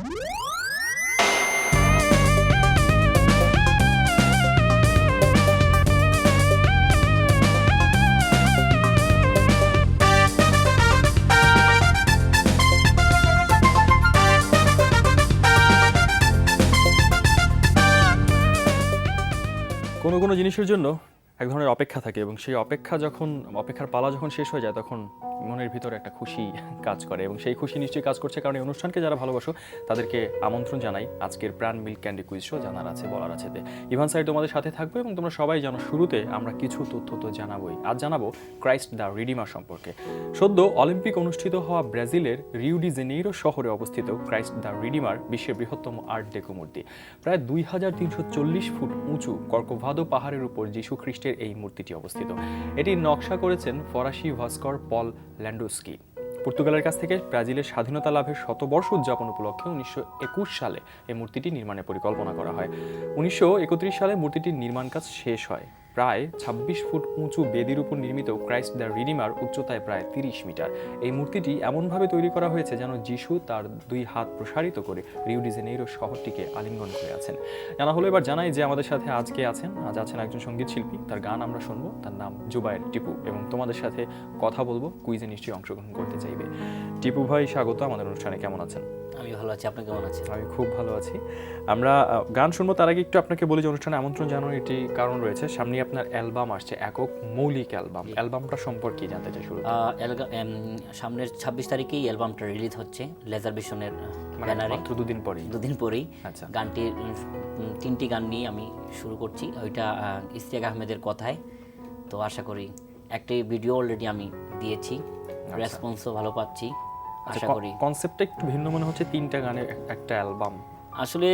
কোনো কোনো জিনিসের জন্য এক ধরনের অপেক্ষা থাকে এবং সেই অপেক্ষার পালা যখন শেষ হয়ে যায় তখন মনের ভিতরে একটা খুশি কাজ করে এবং সেই খুশি নিশ্চয়ই কাজ করছে কারণ এই অনুষ্ঠানকে যারা ভালোবাসো তাদেরকে আমন্ত্রণ জানাই আজকের প্রাণ মিল্ক ক্যান্ডি কুইজ শো জানার আছে বলার আছে ইভান স্যার তোমাদের সাথে থাকবে এবং তোমরা সবাই জানো শুরুতে আমরা কিছু তথ্য তো জানাবোই। আজ জানাবো ক্রাইস্ট দ্য রিডিমার সম্পর্কে। সদ্য অলিম্পিক অনুষ্ঠিত হওয়া ব্রাজিলের রিও ডি জেনেইরো শহরে অবস্থিত ক্রাইস্ট দ্য রিডিমার বিশ্বের বৃহত্তম আর্ট ডেকো মূর্তি। প্রায় 2340 ফুট উঁচু কর্কোভাদো পাহাড়ের উপর যীশু খ্রিস্টের এই মূর্তিটি অবস্থিত। এটি নকশা করেছেন ফরাসি ভাস্কর পল ল্যান্ডোস্কি। পর্তুগালের কাছ থেকে ব্রাজিলের স্বাধীনতা লাভের শতবর্ষ উদযাপন উপলক্ষে 1921 সালে এই মূর্তিটি নির্মাণের পরিকল্পনা করা হয়। 1931 সালে মূর্তিটির নির্মাণ কাজ শেষ হয়। প্রায় 26 ফুট উঁচু বেদির উপর নির্মিত ক্রাইস্ট দ্য রিডিমার উচ্চতায় প্রায় 30 মিটার। এই মূর্তিটি এমনভাবে তৈরি করা হয়েছে যেন যিশু তার দুই হাত প্রসারিত করে রিও ডি জেনেইরো শহরটিকে আলিঙ্গন করে আছেন। জানা হলো এবার জানাই যে আমাদের সাথে আজ আছেন একজন সঙ্গীত শিল্পী। তার গান আমরা শুনবো, তার নাম জুবায়ের টিপু এবং তোমাদের সাথে কথা বলবো, কুইজে নিশ্চয়ই অংশগ্রহণ করতে চাইবে। টিপু ভাই স্বাগত আমাদের অনুষ্ঠানে, কেমন আছেন? আমি ভালো আছি, আপনি কেমন আছেন? আমি খুব ভালো আছি। আমরা গান শুনবো, তার আগে একটু আপনাকে বলি যে অনুষ্ঠানে আমন্ত্রণ জানানোর একটি কারণ রয়েছে। সামনে আপনার অ্যালবাম আসছে, একক মৌলিক অ্যালবামটা সম্পর্কে জানতে চাই শুরু। সামনের 26 তারিখেই অ্যালবামটা রিলিজ হচ্ছে লেজার ভিশনের ব্যানারে, মাত্র দুদিন পরেই। আচ্ছা, গানটির 3টি গান নিয়ে আমি শুরু করছি। ওইটা ইশতিয়াক আহমেদের কথায়। তো আশা করি একটি ভিডিও অলরেডি আমি দিয়েছি, রেসপন্সও ভালো পাচ্ছি। আশা করি কনসেপ্টটা একটু ভিন্ন মনে হচ্ছে, 3টা গানের একটা অ্যালবাম। আসলে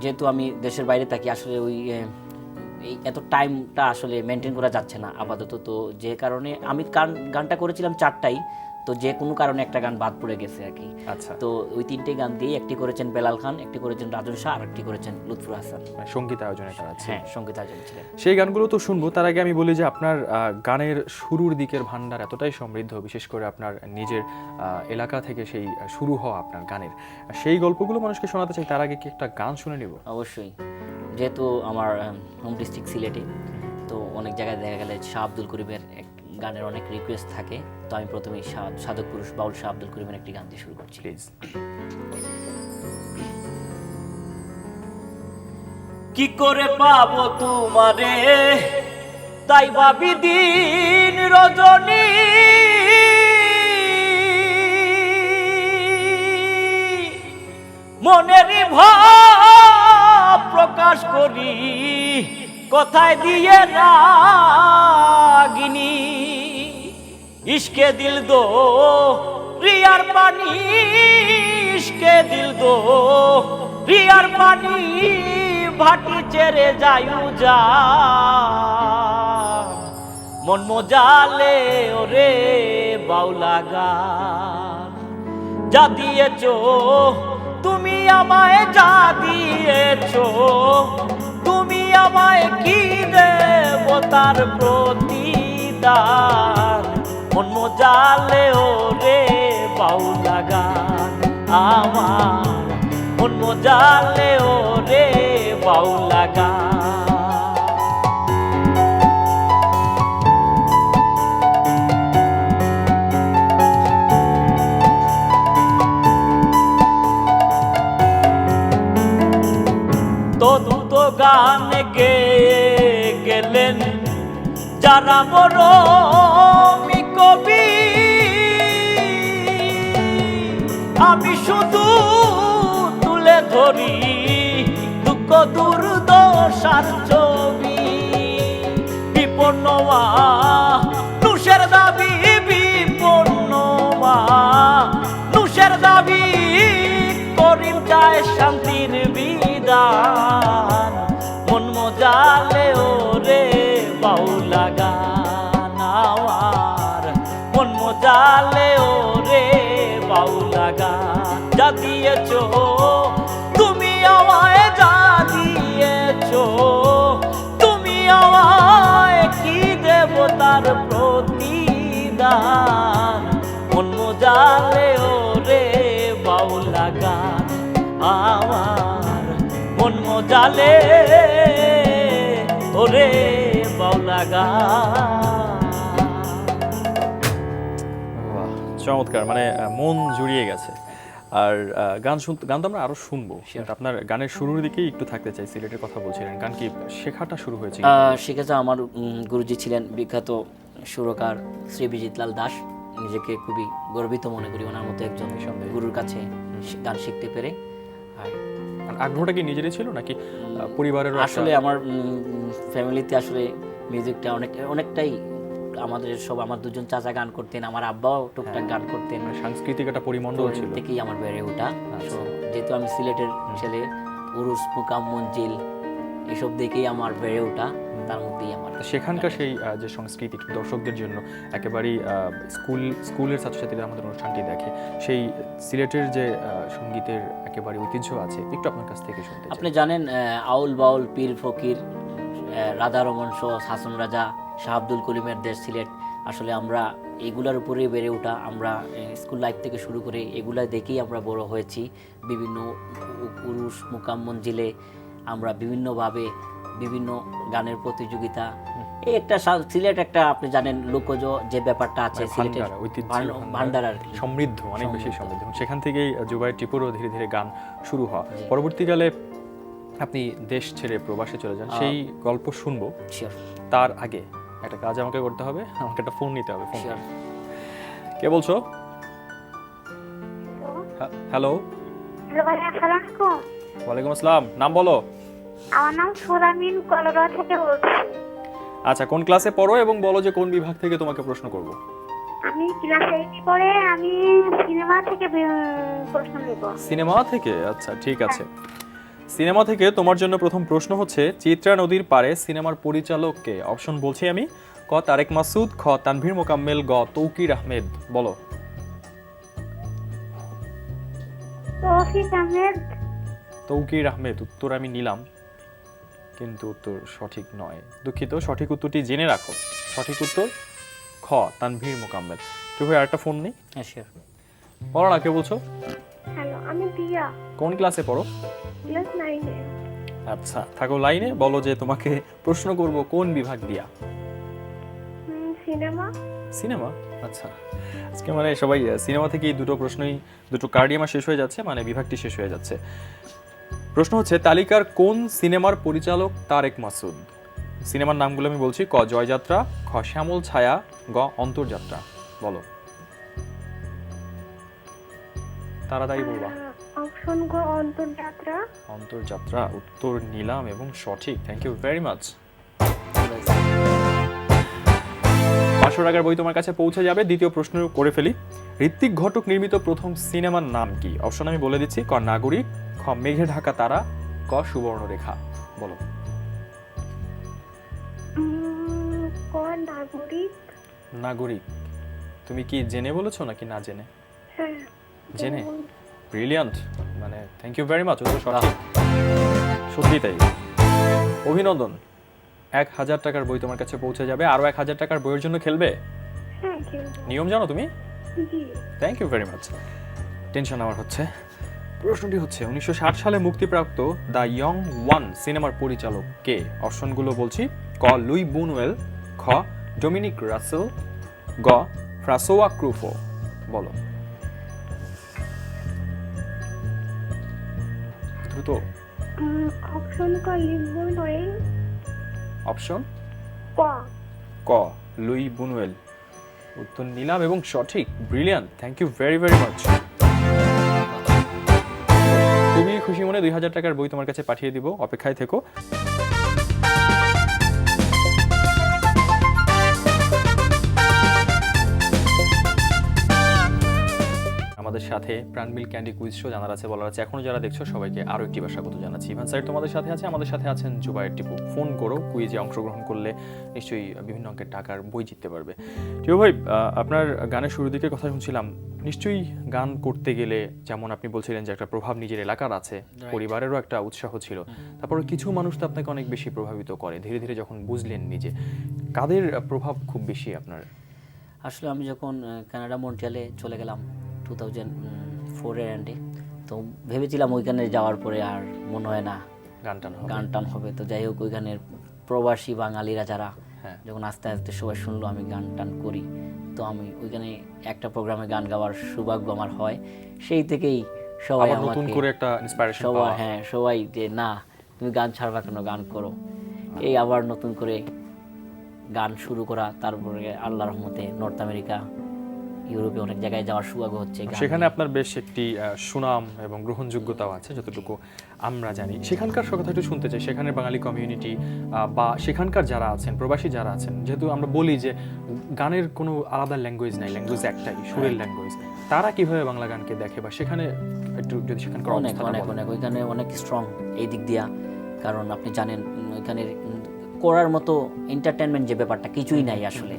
যেহেতু আমি দেশের বাইরে থাকি, আসলে ওই এত টাইমটা আসলে মেনটেন করা যাচ্ছে না আপাতত। তো যে কারণে আমি গানটা করেছিলাম 4টাই, তো যে কোনো কারণে একটা গান বাদ পড়ে গেছে আর কি। আচ্ছা, তো ওই 3টে গান দিয়ে একটি করেছেন বেলাল খান, একটি করেছেন রাজন শাহ, আর একটি করেছেন লুৎফুর হাসান। সঙ্গীত আয়োজনে তারা আছে। হ্যাঁ, সঙ্গীত আয়োজন ছিলেন। সেই গানগুলো তো শুনবো, তার আগে আমি বলি যে আপনার গানের শুরুর দিকের ভান্ডার এতটাই সমৃদ্ধ, বিশেষ করে আপনার নিজের এলাকা থেকে সেই শুরু হওয়া আপনার গানের সেই গল্পগুলো মানুষকে শোনাতে চাই। তার আগে কি একটা গান শুনে নিব? অবশ্যই, যেহেতু আমার হোম ডিস্ট্রিক্ট সিলেটে, তো অনেক জায়গায় দেখা গেলে শাহ আব্দুল করিমের গানের অনেক রিকোয়েস্ট থাকে। তো আমি প্রথমেই সাধক পুরুষ বাউল শাহ আব্দুল করিমের একটি গান দিয়ে শুরু করছি, প্লিজ। কি করে পাবো তোমারে, তাই ভাবি দিন রজনী, মনেরই ভাব প্রকাশ করি, কথায় দিয়ে রাগিনী, ইশকে দিল দো রিয়ার পানি, ইশকে দিল দো রিয়ার পানি, ভাটি চেরে যায়ু যা, মন মজালে ওরে বাউলা গান, যা দিয়েছো তুমি আমায়, যা দিয়েছো তুমি আমায়, কি দেব তার প্রতিদান, মন মজালে ওরে বাউলা গান আমার, মন মজালে ওরে বাউলা গান। তো দুটো গান গেয়ে গেলেন যারা মরমী কবি, আমি শুধু তুলে ধরি দুঃখ দুর্দশার ছবি, বিপন্ন মানুষের দাবি, বিপন্ন মানুষের দাবি, করিম চায় শান্তির বিধান, মন মজালে ওরে বাউলা গান আমার, মন মজালে ওরে বাউলা গান, যা দিয়েছো তুমি আমায়, যা দিয়েছো তুমি আমায়, কি দেব তার প্রতিদান, মন মজালে ওরে বাউলা গান আমার মন মজালে ওরে বাউলা গান। বাহ, চমৎকার, মানে মন জুড়িয়ে গেছে। আর গান তো আমরা আরো শুনবো, কিন্তু আপনার গানের শুরুর দিকেই একটু থাকতে চাই। সিলেটের কথা বলছিলেন, গান কি শেখাটা শুরু হয়েছে? সেক্ষেত্রে আমার গুরুজি ছিলেন বিখ্যাত সুরকার শ্রী বিজিতলাল দাস। নিজেকে খুবই গর্বিত মনে করি ওনার মতো একজন গুরুর কাছে গান শিখতে পেরে। আর আর আগ্রহটা কি নিজেরই ছিল নাকি পরিবারের? আসলে আমার ফ্যামিলিতে আসলে মিউজিকটা অনেকটাই আমার দুজন চাচা গান করতেন, আমার আব্বাও টুকটাক গান করতেন। সাংস্কৃতিক একটা পরিমণ্ডল ছিল থেকেই আমার বেড়ে ওঠা। যেহেতু আমি সিলেটের ছেলে, উরুস মুকাম মঞ্জিল এসব দেখেই আমার বেড়ে ওঠা, তার মধ্যেই আমার সেখানকার সেই যে সংস্কৃতি দর্শকদের জন্য একেবারেই স্কুলের ছাত্রছাত্রীরা আমাদের অনুষ্ঠানটি দেখে, সেই সিলেটের যে সঙ্গীতের একেবারে ঐতিহ্য আছে, একটু আপনার কাছ থেকে শুনতে চাই। আপনি জানেন আউল বাউল পীর ফকির রাধা রমন সহ হাসন রাজা শাহ আব্দুল কলিমের দেশ সিলেট। আসলে আমরা এগুলার উপরেই বেড়ে ওঠা। আমরা স্কুল লাইফ থেকে শুরু করে এগুলা দেখেই আমরা বড় হয়েছি। বিভিন্ন উরুস মুকাম মঞ্জিলে আমরা বিভিন্নভাবে বিভিন্ন গানের প্রতিযোগিতা, এই একটা সিলেট একটা আপনি জানেন লোকজ যে ব্যাপারটা আছে সিলেটের ভান্ডার আর কি, সমৃদ্ধ, অনেক বেশি সমৃদ্ধ। সেখান থেকেই জুবায়ের টিপুরও ধীরে ধীরে গান শুরু হওয়া। পরবর্তীকালে আপনি দেশ ছেড়ে প্রবাসে চলে যান, সেই গল্প শুনবো। তার আগে একটা কাজ আমাকে করতে হবে, আমাকে একটা ফোন নিতে হবে। ফোন কে বলছো? হ্যালো। ওয়ালাইকুম আসসালাম। নাম বলো। আমার নাম সুরামিন, কলকাতা থেকে বলছি। আচ্ছা, কোন ক্লাসে পড়ো এবং বলো যে কোন বিভাগ থেকে তোমাকে প্রশ্ন করব? আমি ক্লাস 8 পড়ে, আমি সিনেমা থেকে প্রশ্ন নেব। সিনেমা থেকে? আচ্ছা, ঠিক আছে। সিনেমা থেকে তোমার জন্য প্রথম প্রশ্ন হচ্ছে, চিত্রা নদীর পারে সিনেমার পরিচালক কে? অপশন বলছি আমি। ক তারেক মাসুদ, খ তানভীর মোকাম্মেল, গ তৌকির আহমেদ। বলো। তৌফিক আহমেদ। তৌকির আহমেদ উত্তর আমি নিলাম, কিন্তু উত্তর সঠিক নয়। দুঃখিত, সঠিক উত্তরটি জেনে রাখো। সঠিক উত্তর খ তানভীর মোকাম্মেল। তুই ভাই আরেকটা ফোন নেই। হ্যাঁ শিওর। বলো না, কে বলছো? হ্যালো, আমি দিয়া। কোন ক্লাসে পড়ো? ক্লাস 9 এ। আচ্ছা, থাকো লাইনে। বলো যে তোমাকে প্রশ্ন করব কোন বিভাগ দিয়া? সিনেমা। সিনেমা? আচ্ছা, আজকে মানে সবাই সিনেমা থেকেই দুটো কার্ডই আমার শেষ হয়ে যাচ্ছে, মানে বিভাগটি শেষ হয়ে যাচ্ছে। প্রশ্ন হচ্ছে, তালিকার কোন সিনেমার পরিচালক তারেক মাসুদ? সিনেমার নামগুলো আমি বলছি। ক জয়যাত্রা, খ শ্যামল ছায়া, গ অন্তর্যাত্রা। বলো, তাড়াতাড়ি বলবা। অপশন গ অন্তর্যাত্রা। অন্তর্যাত্রা উত্তর নিলাম এবং সঠিক। Thank you very much. 500 টাকার বই তোমার কাছে পৌঁছে যাবে। দ্বিতীয় প্রশ্ন করে ফেলি। ঋত্বিক ঘটক নির্মিত প্রথম সিনেমার নাম কি? অপশন আমি বলে দিচ্ছি। ক নাগরিক, খ মেঘে ঢাকা তারা, ক সুবর্ণরেখা। বলো। ক নাগরিক। নাগরিক। তুমি কি জেনে বলেছো নাকি না জেনে? হ্যাঁ, জেনে। ব্রিলিয়ান্ট, মানে থ্যাংক ইউ ভেরি মাচ, উত্তর সঠিক। সত্যি তাই, অভিনন্দন। 1000 টাকার বই তোমার কাছে পৌঁছে যাবে। আরো 1000 টাকার বইয়ের জন্য খেলবে? হ্যাঁ খেলবো। নিয়ম জানো তুমি? জি। Thank you very much. Tension আমার হচ্ছে। প্রশ্নটি হচ্ছে, 1960 সালে মুক্তিপ্রাপ্ত দ্য ইয়ং ওয়ান সিনেমার পরিচালক কে? অপশনগুলো বলছি। ক লুই বুনুয়েল, খ ডোমিনিক রাসেল, গ ফ্রাসোয়া ক্রুফো। বলো দ্রুত। অপশন ক লিবুনুয়েল। অপশন ক ক লুই বুনুয়েল। উত্তর নিলাম এবং সঠিক। Brilliant, thank you very very much. খুবই খুশি মনে 2000 টাকার বই তোমার কাছে পাঠিয়ে দিব, অপেক্ষায় থেকো। আমাদের সাথে প্রাণমিল ক্যান্ডি কুইজ শো জানার আছে বলার আছে, এখনো যারা দেখছো সবাইকে আরো একটি স্বাগত জানাচ্ছি। ইভান স্যার তোমাদের সাথে আছে, আমাদের সাথে আছেন জুবায়ের টিপু। ফোন করো, কুইজে অংশগ্রহণ করলে নিশ্চয়ই বিভিন্ন অঙ্কের টাকার বই জিততে পারবে। টিপু ভাই, আপনার গানের শুরুর দিকে কথা শুনছিলাম, নিশ্চয়ই গান করতে গেলে যেমন আপনি বলছিলেন যে একটা প্রভাব নিজের এলাকার আছে, পরিবারেরও একটা উৎসাহ ছিল, তারপর কিছু মানুষ তো আপনাকে অনেক বেশি প্রভাবিত করে। ধীরে ধীরে যখন বুঝলেন নিজে, কাদের প্রভাব খুব বেশি আপনার? আসলে আমি যখন কানাডা মন্ট্রিয়ালে চলে গেলাম 2004 এর এন্ডে, তো ভেবেছিলাম ওইখানে যাওয়ার পরে আর মনে হয় না গান টান হবে। গান টান হবে। তো যাই হোক ওইখানের প্রবাসী বাঙালিরা যারা হ্যাঁ। যখন আস্তে আস্তে সবাই শুনলো আমি গান টান করি, তো আমি ওইখানে একটা প্রোগ্রামে গান গাওয়ার সৌভাগ্য আমার হয়। সেই থেকেই সবাই আবার নতুন আমাকে করে একটা ইন্সপিরেশন সবাই পাওয়া। হ্যাঁ সবাই যে না তুমি গান ছাড়বা কেন, গান করো। এই আবার নতুন করে গান শুরু করা, তারপরে আল্লাহর রহমতে নর্থ আমেরিকা, ইউরোপে অনেক জায়গায় যাওয়ার সৌভাগ্য হচ্ছে গান সেখানে নিয়ে। আপনার বেশ একটি সুনাম এবং গ্রহণযোগ্যতাও আছে যতটুকু আমরা জানি। সেখানকার কথা একটু শুনতে চাই, সেখানে বাঙালি কমিউনিটি বা সেখানকার যারা আছেন, প্রবাসী যারা আছেন, যেহেতু আমরা বলি যে গানের কোনো আলাদা ল্যাঙ্গুয়েজ নাই, ল্যাঙ্গুয়েজ একটাই, সুরের ল্যাঙ্গুয়েজ, তারা কিভাবে বাংলা গানকে দেখে বা সেখানে একটু যদি সেখানকার অনেক অবস্থাটা অনেক বলেন। অনেক ওইখানে অনেক স্ট্রং এই দিক দিয়া। কারণ আপনি জানেন ওইখানে করার মতো এন্টারটেনমেন্ট যে ব্যাপারটা কিছুই নাই আসলে।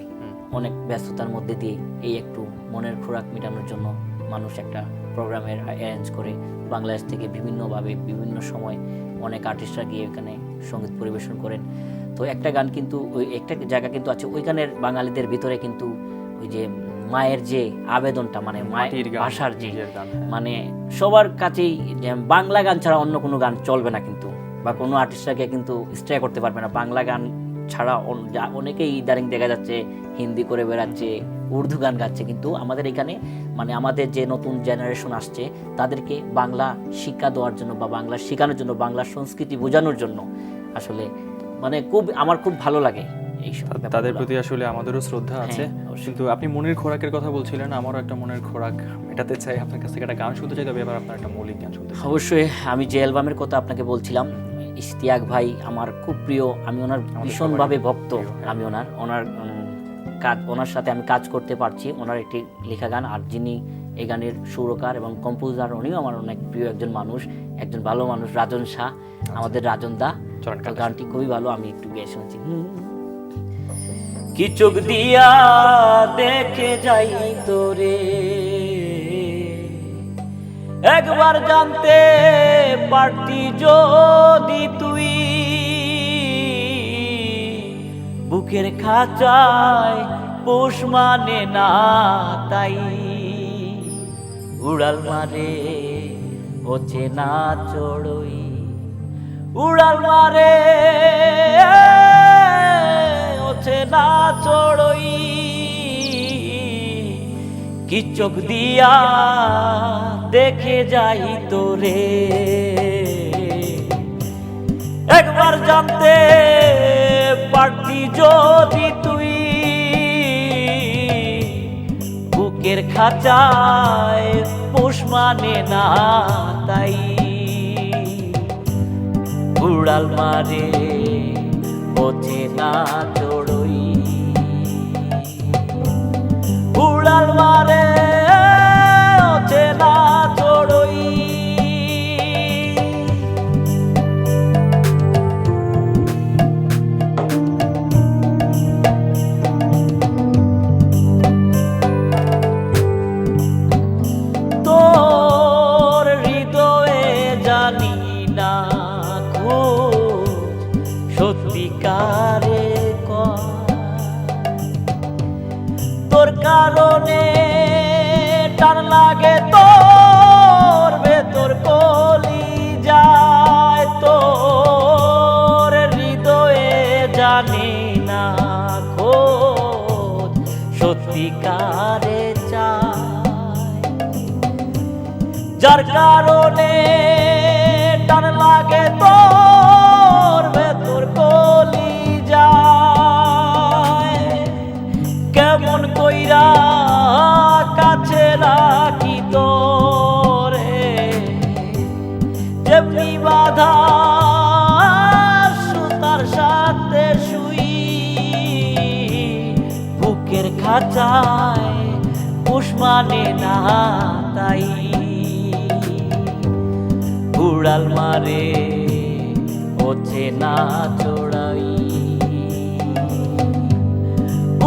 অনেক ব্যস্ততার মধ্যে দিয়ে এই একটু মনের খোরাক মেটানোর জন্য মানুষ একটা প্রোগ্রামের অ্যারেঞ্জ করে বাংলাদেশ থেকে বিভিন্নভাবে বিভিন্ন সময় অনেক আর্টিস্টরা গিয়ে ওইখানে সঙ্গীত পরিবেশন করেন। তো একটা গান কিন্তু ওই একটা জায়গা কিন্তু আছে ওইখানের বাঙালিদের ভিতরে কিন্তু ওই যে মায়ের যে আবেদনটা, মানে মায়ের মাটির গান, ভাষার যে নিজের গান, হ্যাঁ। মানে সবার কাছেই যে বাংলা গান ছাড়া অন্য কোনো গান চলবে না কিন্তু, বা কোনো আর্টিস্টটাকে কিন্তু স্টে করতে পারবে না বাংলা গান ছাড়া। অনেকেই ইদারিং দেখা যাচ্ছে হিন্দি করে বেড়াচ্ছে, উর্দু গান গাচ্ছে, কিন্তু আমাদের এখানে মানে আমাদের যে নতুন জেনারেশন আসছে তাদেরকে বাংলা শিক্ষা দেওয়ার জন্য বা বাংলা শেখানোর জন্য, বাংলা সংস্কৃতি বোঝানোর জন্য আসলে মানে আমার খুব ভালো লাগে এইসব তাদের ব্যাপারগুলো। প্রতি আসলে আমাদেরও শ্রদ্ধা আছে। হ্যাঁ, অবশ্যই। কিন্তু আপনি মনের খোরাকের কথা বলছিলেন, আমারও একটা মনের খোরাক মেটাতে চাই, আপনার কাছ থেকে একটা গান শুনতে চাই, তবে এবার আপনার একটা মৌলিক গান শুনতে চাই। অবশ্যই আমি যে অ্যালবামের কথা আপনাকে বলছিলাম, ইশতিয়াক ভাই আমার খুব প্রিয়, আমি ওনার ভীষণভাবে ভক্ত। আমি ওনার সাথে আমি কাজ করতে পারছি, ওনার একটি লেখা গান। আর যিনি এই গানের সুরকার এবং কম্পোজার, উনিও আমার অনেক প্রিয় একজন মানুষ, একজন ভালো মানুষ, রাজন শাহ, আমাদের রাজন দা। চলেন তো গানটা গানটি খুবই ভালো, আমি একটু গিয়ে শুনছি। কি চোখ দিয়া দেখে যাই তোরে, একবার জানতে পারতি যদি তুই, বুকের খাঁচায় পোষ মানে না তাই, উড়াল মারে হচ্ছে না চড়ই, উড়াল মারে হচ্ছে না চড়ই, কি চোখ দিয়া দেখে যাই তোরে, একবার জানতে পারতি যদি তুই, বুকের খাঁচায় পোষ মানে না তাই, উড়াল মারে হচ্ছে না চড়ই, উড়াল মারে হচ্ছে না চড়ই। তোর হৃদয়ে জানি না খোঁজ সত্যিকারে তোর কারণে টান লাগে তোর ভেতর কলি যায়, তোর হৃদয়ে জানি না খোঁজ সত্যিকারে চায়, যার কারণে টান লাগে তোর ভেতর কলি যায়, কেমন কইরা কাছে রাখি তোরে, যেমনি বাধা সুতার সাথে শুই, বুকের খাঁচায় পোষ মানে না তাই, উড়াল মারে হচ্ছে না চড়াই,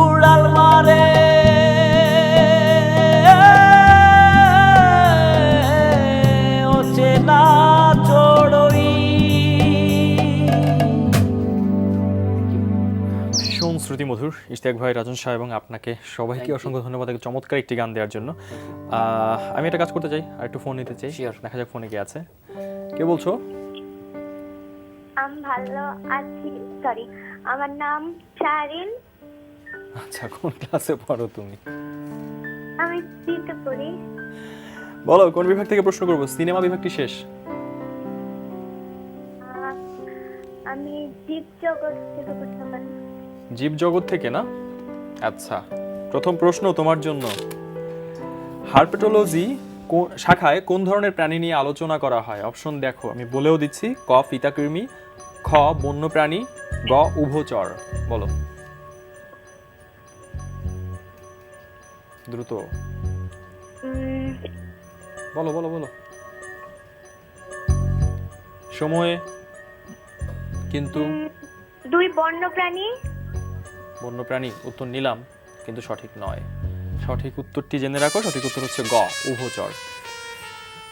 উড়াল মারে হচ্ছে না চড়ই। ভীষণ শ্রুতি মধুর, ইশতিয়াক ভাই, রাজন শাহ এবং আপনাকে সবাইকে অসংখ্য ধন্যবাদ এই চমৎকার একটি গান দেওয়ার জন্য। আমি একটা কাজ করতে চাই, আর একটু ফোন নিতে চাই। Sure. দেখা যাক ফোনে কে আছে। কে বলছো? আমি ভালো আছি, সরি, আমার নাম শারিন। আচ্ছা, কোন ক্লাসে পড়ো তুমি? আমি দিতে পড়ি। বলো কোন বিভাগ থেকে প্রশ্ন করবো? সিনেমা বিভাগটি শেষ। আমি জীব জগৎ থেকে প্রশ্ন করি। জীব জগৎ থেকে না? আচ্ছা, প্রথম প্রশ্ন তোমার জন্য। হার্পেটোলজি শাখায় কোন ধরনের প্রাণী নিয়ে আলোচনা করা হয়? অপশন দেখো, আমি বলেও দিচ্ছি। ক ফিতাকৃমি, খ বন্যপ্রাণী, গ উভচর। বলো দ্রুত, বলো বলো বলো, সময়ে কিন্তু। দুই বন্যপ্রাণী। বন্যপ্রাণী উত্তর নিলাম, কিন্তু সঠিক নয়। সঠিক উত্তরটি জেনে রাখো, সঠিক উত্তর হচ্ছে গ উভচর।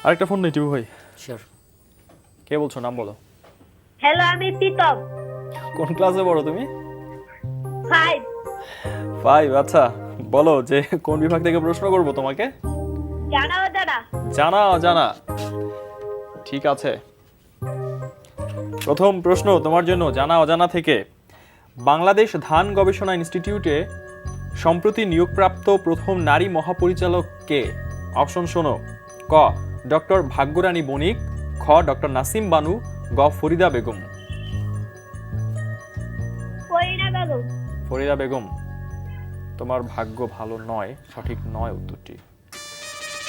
আরেকটা ফোন নেই টিপু ভাই। শিওর। কে বলছো? নাম বলো। হ্যালো, আমি প্রীতম। কোন ক্লাসে পড়ো তুমি? 5। 5। আচ্ছা, বলো যে কোন বিভাগ থেকে প্রশ্ন করব তোমাকে? জানা অজানা। জানা অজানা, ঠিক আছে। প্রথম প্রশ্ন তোমার জন্য জানা অজানা থেকে। বাংলাদেশ ধান গবেষণা ইনস্টিটিউটে সম্প্রতি নিয়োগপ্রাপ্ত প্রথম নারী মহাপরিচালক কে? অপশন শোনো। ক ডক্টর ভাগ্যরানী বণিক, খ ডক্টর নাসিম বানু, গ ফরিদা বেগম। ফরিদা বেগম। ফরিদা বেগম, তোমার ভাগ্য ভালো নয়, সঠিক নয় উত্তরটি।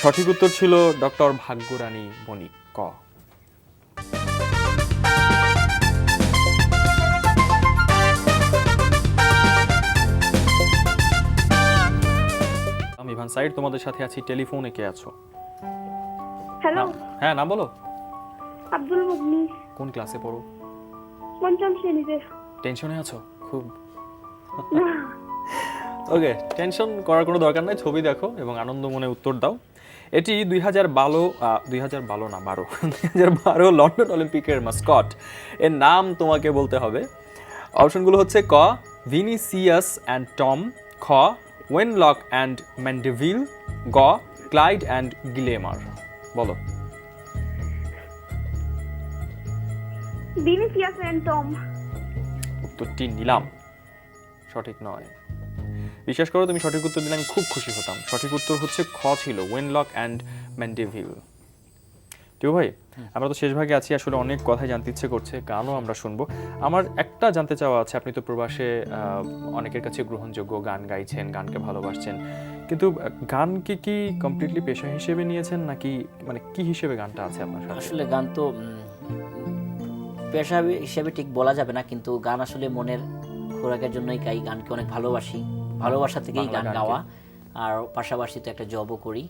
সঠিক উত্তর ছিল ডক্টর ভাগ্যরানী বণিক, ক। আমি ইভান সাইড, তোমাদের সাথে আছি। টেলিফোনে কে আছো? হ্যালো, হ্যাঁ, নাম বলো। আব্দুল মুগনি। কোন ক্লাসে পড়ো? 5ম শ্রেণীতে। টেনশনে আছো খুব? ওকে, টেনশন করার কোনো দরকার নাই। ছবি দেখো এবং আনন্দ মনে উত্তর দাও। এটি 2012 লন্ডন অলিম্পিকের মাস্কট। এর নাম তোমাকে বলতে হবে। অপশনগুলো হচ্ছে ক ভিনিসিয়াস অ্যান্ড টম, খ ওয়েনলক অ্যান্ড ম্যান্ডেভিল, গ ক্লাইড অ্যান্ড গিলেমার। বলো। Vinicius and Tom. উত্তরটি নিলাম, সঠিক নয়। বিশ্বাস করো, তুমি সঠিক উত্তর দিলে আমি খুব খুশি হতাম। সঠিক উত্তর হচ্ছে খ ছিল ওয়েনলক অ্যান্ড ম্যান্ডেভিল। টিউ ভাই, আমরা তো শেষ ভাগে আছি, আসলে অনেক কথাই জানতে ইচ্ছে করছে, গানও আমরা শুনবো। আমার একটা জানতে চাওয়া আছে, আপনি তো প্রবাসে অনেকের কাছে গ্রহণযোগ্য গান গাইছেন, গানকে ভালোবাসছেন, কিন্তু গানকে কি কমপ্লিটলি পেশা হিসেবে নিয়েছেন, নাকি মানে কি হিসেবে গানটা আছে আপনার সাথে? আসলে গান তো পেশা হিসেবে ঠিক বলা যাবে না, কিন্তু গান আসলে মনের খোরাকের জন্যই গাই। গানকে অনেক ভালোবাসি, ভালোবাসা থেকেই গান গাওয়া। আর পাশাপাশি তো একটা জবও করি,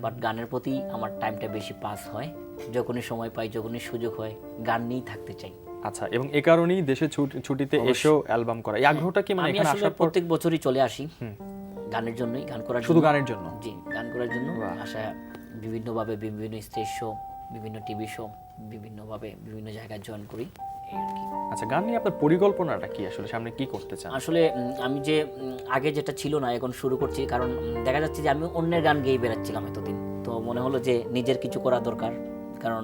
বাট গানের প্রতি আমার টাইমটা বেশি পাস হয়। যখনই সময় পাই, যখনই সুযোগ হয়, গান নিয়েই থাকতে চাই। আচ্ছা, এবং এই কারণেই দেশে ছুটিতে এসেও অ্যালবাম করা। এই আগ্রহটা কি মানে আমি এখানে আসলে আসার পর? প্রত্যেক বছরই চলে আসি গানের জন্যই, গান করার শুধু জন্য। গানের জন্য? জি, গান করার জন্য আসা। বিভিন্নভাবে বিভিন্ন স্টেজ শো, বিভিন্ন টিভি শো, বিভিন্নভাবে বিভিন্ন জায়গায় জয়েন করি, এই আর কি। আচ্ছা, গান নিয়ে আপনার পরিকল্পনাটা কি? আসলে সামনে কি করতে চান? আসলে আমি যে আগে যেটা ছিল না, এখন শুরু করছি। কারণ দেখা যাচ্ছে যে আমি অন্যের গান গেয়ে বেড়াচ্ছিলাম এতদিন, তো মনে হলো যে নিজের কিছু করা দরকার। কারণ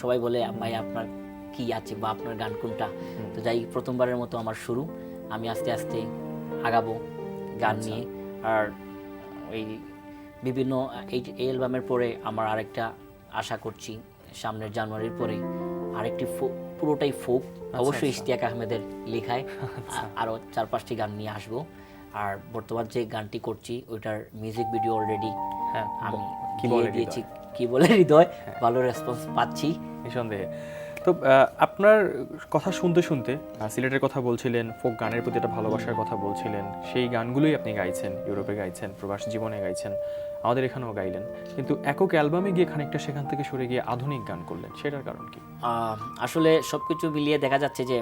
সবাই বলে ভাই আপনার কি আছে বা আপনার গান কোনটা। তো যাই, প্রথমবারের মতো আমার শুরু। আমি আস্তে আস্তে আগাবো গান নিয়ে। আর ওই বিভিন্ন এই অ্যালবামের পরে আমার আরেকটা আশা করছি, সামনের জানুয়ারির পরে আরেকটি পুরোটাই ফোক, অবশ্যই ইশতিয়াক আহমেদের লেখায় আরও 4-5টি গান নিয়ে আসবো। আর বর্তমান যে গানটি করছি ওইটার মিউজিক ভিডিও অলরেডি আমি দিয়ে দিয়েছি। কি বলে হৃদয়, ভালো রেসপন্স পাচ্ছি নিঃসন্দেহে। তো আপনার কথা শুনতে শুনতে সিলেটের কথা বলছিলেন, ফোক গানের প্রতি একটা ভালোবাসার কথা বলছিলেন, সেই গানগুলোই আপনি গাইছেন, ইউরোপে গাইছেন, প্রবাস জীবনে গাইছেন, আমাদের এখানেও গাইলেন, কিন্তু একক অ্যালবামে গিয়ে খানিকটা সেখান থেকে সরে গিয়ে আধুনিক গান করলেন, সেটার কারণ কি? আসলে সবকিছু মিলিয়ে দেখা যাচ্ছে যে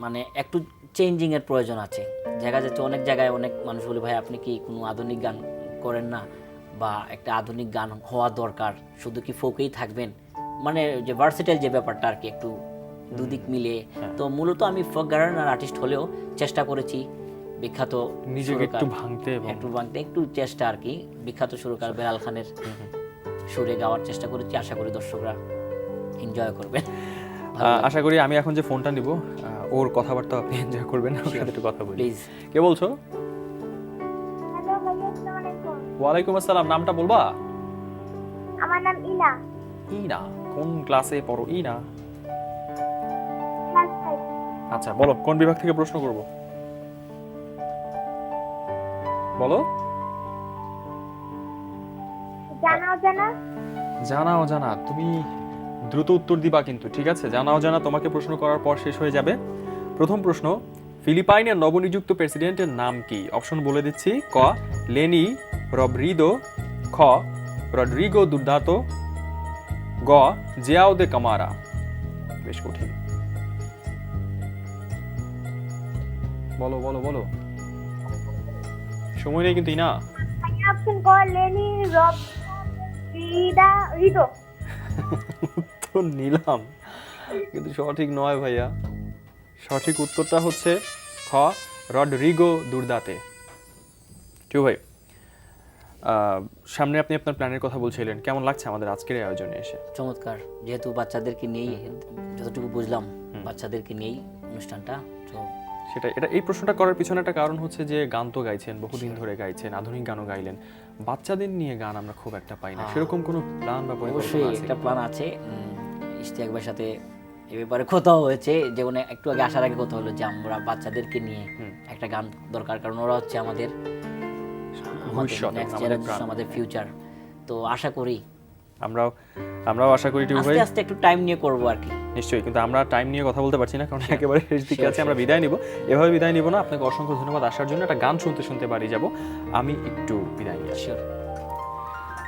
মানে একটু চেঞ্জিং এর প্রয়োজন আছে। দেখা যাচ্ছে অনেক জায়গায় অনেক মানুষ বলে ভাই আপনি কি কোনো আধুনিক গান করেন না, বা একটা আধুনিক গান হওয়া দরকার, শুধু কি ফোকেই থাকবেন, মানে যে ভার্সেটাইল যে ব্যাপারটা আর কি, একটু দুদিক মিলে। তো মূলত আমি ফোক গানের আর্টিস্ট হলেও চেষ্টা করেছি বিখ্যাত নিজেকে একটু সুরকার, ভাঙতে এবং একটু চেষ্টা আর কি, বিখ্যাত সুরকার বেলাল খানের সুরে গাওয়ার চেষ্টা করেছি। আশা করি দর্শকরা এনজয় করবেন। আশা করি আমি এখন যে ফোনটা নিব ওর কথাবার্তা আপনি এনজয় করবেন, ওর সাথে একটু কথা বলি। প্লিজ। কে বলছো? হ্যালো ভাইয়া, আসসালামু আলাইকুম। ওয়ালাইকুম আসসালাম। নামটা বলবা? আমার নাম ইনা, ইনা। কোন ক্লাসে পড়ো ইনা? ক্লাস 5। আচ্ছা বলো, কোন বিভাগ থেকে প্রশ্ন করব? বলো। জানা অজানা। জানা অজানা। তুমি দ্রুত উত্তর দিবা কিন্তু, ঠিক আছে? জানা অজানা তোমাকে প্রশ্ন করার পর শেষ হয়ে যাবে। প্রথম প্রশ্ন, ফিলিপাইনের নবনিযুক্ত প্রেসিডেন্টের নাম কি? অপশন বলে দিচ্ছি। ক লেনি রবরিদো, খ রডরিগো দুর্দাতো, গ জিয়াও দে কামারা। বেশ কঠিন। বলো বলো বলো, সময় নেই কিন্তু ইনা। ভাইয়া অপশন ক লেনি রিদো। উত্তর নিলাম কিন্তু সঠিক নয় ভাইয়া। সঠিক উত্তরটা হচ্ছে খ রডরিগো দুর্দাতে। ঠিক ভাই, সামনে আপনি আপনার প্ল্যানের কথা বলছিলেন, কেমন লাগছে আমাদের আজকের এই আয়োজনে এসে? চমৎকার, যেহেতু বাচ্চাদেরকে নিয়েই, যতটুকু বুঝলাম বাচ্চাদেরকে নিয়েই অনুষ্ঠানটা, তো সেটা এই প্রশ্নটা করার পিছনে একটা কারণ হচ্ছে যে গান তো গাইছেন, বহুদিন ধরে গাইছেন, আধুনিক গানও গাইলেন, বাচ্চাদের নিয়ে গান আমরা খুব একটা পাই না। সেরকম কোনো প্ল্যান বা পরিকল্পনা অবশ্যই আছে? একটা প্ল্যান আছে। ইশতিয়াক ভাইয়ের সাথে এ ব্যাপারে কথা হয়েছে, যেমন একটু আগে আসার আগে কথা হলো যে আমরা বাচ্চাদেরকে নিয়ে একটা গান দরকার, কারণ ওরা হচ্ছে আমাদের ভবিষ্যৎ, নেক্সট আমাদের জেনারেশন, প্রাণ। আমাদের ফিউচার। তো আশা করি আমরাও আশা করি টিউ ভাই আস্তে আস্তে একটু টাইম নিয়ে করবো আর কি। নিশ্চয়ই, কিন্তু আমরা টাইম নিয়ে কথা বলতে পারছি না কারণ একেবারে শেষ দিকে আছে। আমরা বিদায় নিব, এভাবে বিদায় নিব না। আপনাকে অসংখ্য ধন্যবাদ আসার জন্য। একটা গান শুনতে শুনতে বাড়ি যাব, আমি একটু বিদায় নিয়ে আসি। শিওর।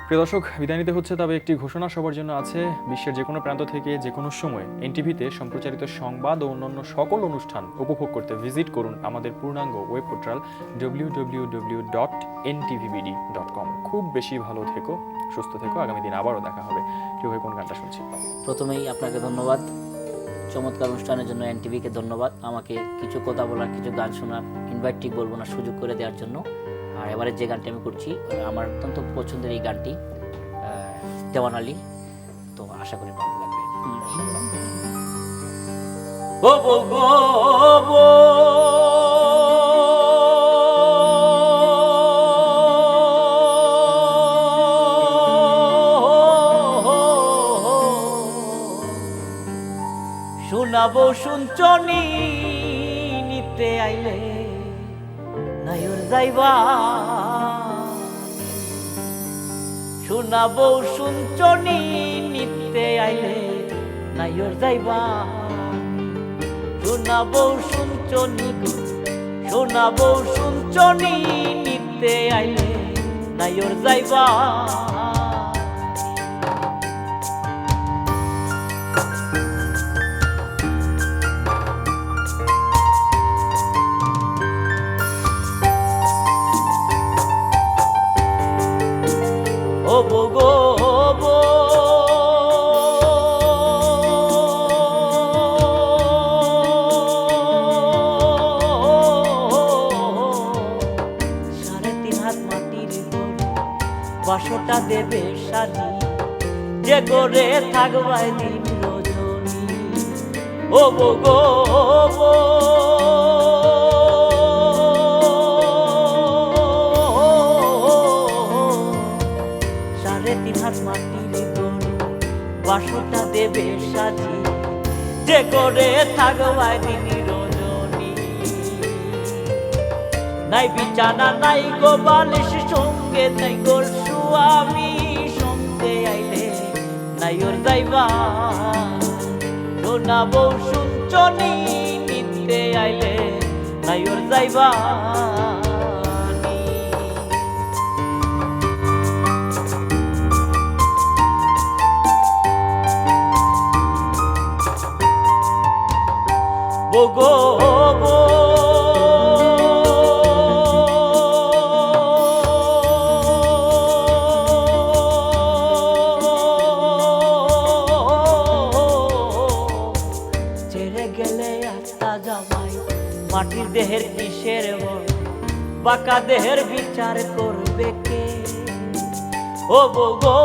প্রিয় দর্শক, বিদায় নিতে হচ্ছে, তবে একটি ঘোষণা সবার জন্য আছে। বিশ্বের যে কোনো প্রান্ত থেকে যে কোনো সময় এনটিভিতে সম্প্রচারিত সংবাদ ও অন্যান্য সকল অনুষ্ঠান উপভোগ করতে ভিজিট করুন আমাদের পূর্ণাঙ্গ ওয়েব পোর্টাল www.ntvbd.com। খুব বেশি ভালো থেকো, সুস্থ থেকো। আগামী দিন আবারও দেখা হবে। কেউ কোন গানটা শুনছি? প্রথমেই আপনাকে ধন্যবাদ, চমৎকার অনুষ্ঠানের জন্য এনটিভিকে ধন্যবাদ, আমাকে কিছু কথা বলার, কিছু গান শোনার, ইনভাইট ঠিক বলবো না, সুযোগ করে দেওয়ার জন্য। আর এবারে যে গানটি আমি করছি, আমার অত্যন্ত পছন্দের এই গানটি, দেওয়ান আলী। তো আশা করি ভালো লাগবে। ও বো গো বো, শোনাবো শুনছনি নিতে আইলে নাইর যাইবা, শোনাবো শুনছনি নিতে আইলে নাইর যাইবা, শোনাবো শুনছনি গো, শোনাবো শুনছনি নিতে আইলে নাইর যাইবা। ও বো গো বো, সাড়ে 3 হাত মাটির গরু, বাসটা দেবে শালি, যে করে থাকবাই দিন রজনী। ও বো গো বো, সাড়ে 3 হাত মাটির গরু, বাসটা দেবে সাজি, যে করে থাকবাই দিন রজনী। নাই বিছানা নাই গো বালিশ সঙ্গে, নাই গো স্বামী সঙ্গে আইলে নাই ওর যাইবা, শোনাবো শুনছনি নিতে আইলে নাই ওর যাইবা। বো গো বো, ছেড়ে গেলে একটা জামাই, মাটির দেহের কিসের বড়, বাঁকা দেহের বিচার করবে কে? ও বউ গো,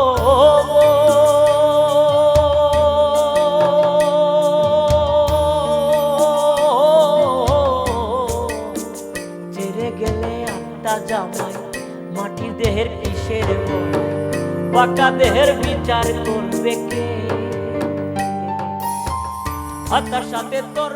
ছেড়ে গেলে আত্মা জামাই মাটির দেহের কিসের ভয়? বাঁকা দেহের বিচার করবে কে? আত্মার সাথে তোর